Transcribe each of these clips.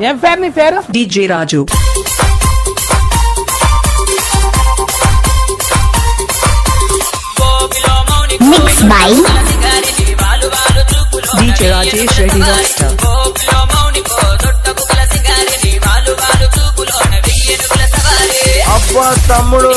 ఏం పేరు నీ పేరు? DJ Raju. Mixed by DJ Rajesh Reddy Rockstar. అబ్బా తమ్ముడు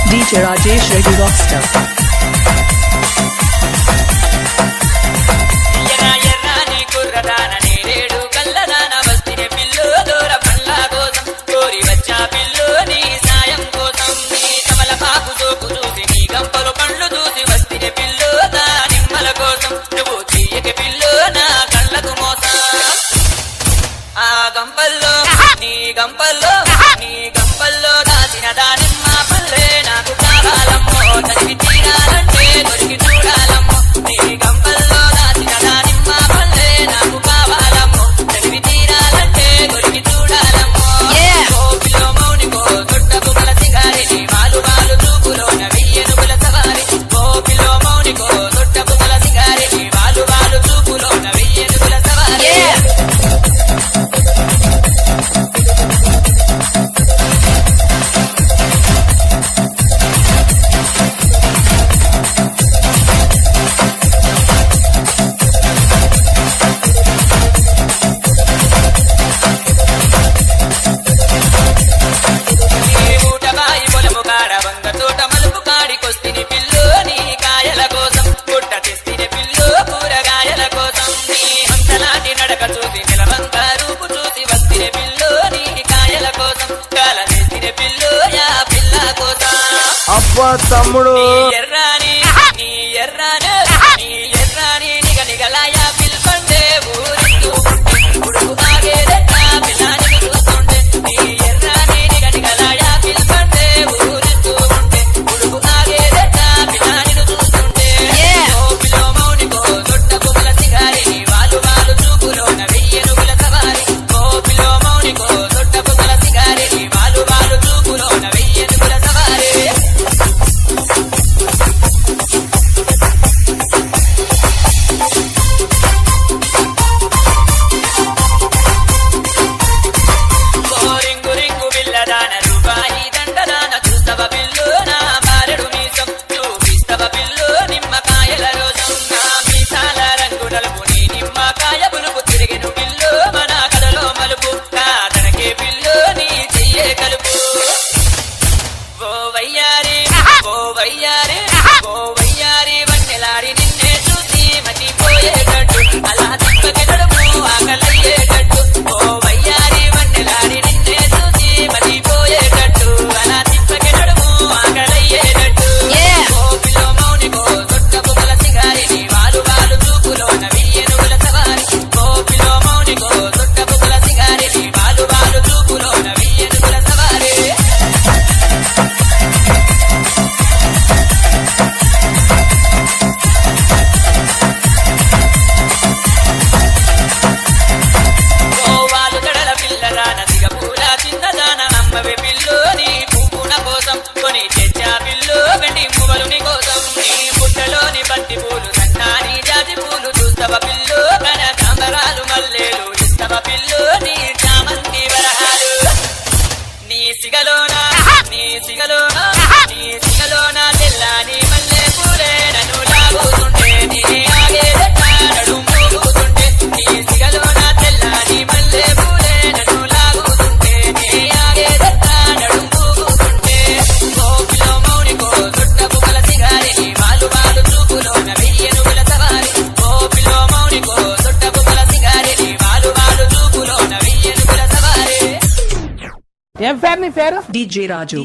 DJ Rajesh Reddy Rockstar. గంపల్లో దాచిన దానిమ్మ పల్లె నాకు కావాలమ్మో చదివి తీరాలంటే దొరికి చూడాలమ్మో నీ గంపల్లో దాచిన దానిమ్మ పల్లె నాకు కావాలమ్మో చదివి తీరాలంటే దొరికి చూడాలమ్మో గోపిలో మౌనికో దొడ్డ బుగల సిగారి నీ వాలు వాలు చూపులోన వెయ్యనుగుల సవారి గోపిలో మౌనికో దొడ్డ బుగల సిగారి నీ వాలు వాలు చూపులోన వెయ్యనుగుల సవారి అబ్బా తమ్ముడు ఎర్రాని నీ ఎర్రాని నిగ నిగలాయా పిల్పండే ఊరిస్తూ ఉడుకు ఆగేదెట్ట పిల్లాని చూస్తుంటే నీ ఎర్రాని నిగ నిగలాయా పిల్పండే ఊరిస్తూ ఉంటే ఉడుకు ఆగేదెట్ట పిల్లాని చూస్తుంటే గోపిలో మౌనికో దొడ్డ బుగల సిగారి నీ వాలు వాలు చూపులోన వెయ్యనుగుల సవారి గోపిలో మౌనికో దొడ్డ బుగల సిగారి నీ వాలు వాలు చూపులోన వెయ్యనుగుల సవారి వయ్యారి వన్నెలాడి నిన్నే చూసి మతిపోయేటట్టు అలా తిప్పకెళ్ళడము ఆకలయ్యేటట్టు ఓ వయ్యారి వన్నెలాడి నిన్నే చూసి మతిపోయేటట్టు అలా తిప్పకెళ్ళడము ఆకలయ్యేటట్టు గోపిలో మౌనికో దొడ్డ బుగల సిగారి నీ వాలు వాలు చూపులోన వెయ్యనుగుల సవారి గోపిలో మౌనికో దొడ్డ బుగల సిగారి నీ వాలు వాలు చూపులోన వెయ్యనుగుల సవారి కొని తెచ్చా పిల్లు వెండి పువ్వులుని కోసం నీ పుట్టలోని బంతి పూలు సన్నాని జాజి పూలు చూస్తవ పిల్లు కనకాంబరాలు మల్లెలు ఇస్తవ పిల్లు నీ చామంతి వరహాలు నీ సిగలోన తెల్లాని మల్లె పూలే నన్ను లాగుతుంటే నీ ఆగేదెట్ట నడుము మూగుతుంటే నీ సిగలోన తెల్లాని మల్లె పూలే నన్ను లాగుతుంటే నీ ఆగేదెట్ట నడుము మూగుతుంటే గోపిలో మౌనికో దొడ్డ బుగల సిగారి నీ వాలు వాలు చూపులోన వెయ్యనుగుల సవారి గోపిలో మౌనికో దొడ్డ బుగల సిగారి నీ వాలు వాలు చూపులోన వెయ్యనుగుల సవారి ఏం పేరు నీ పేరు? DJ Raju.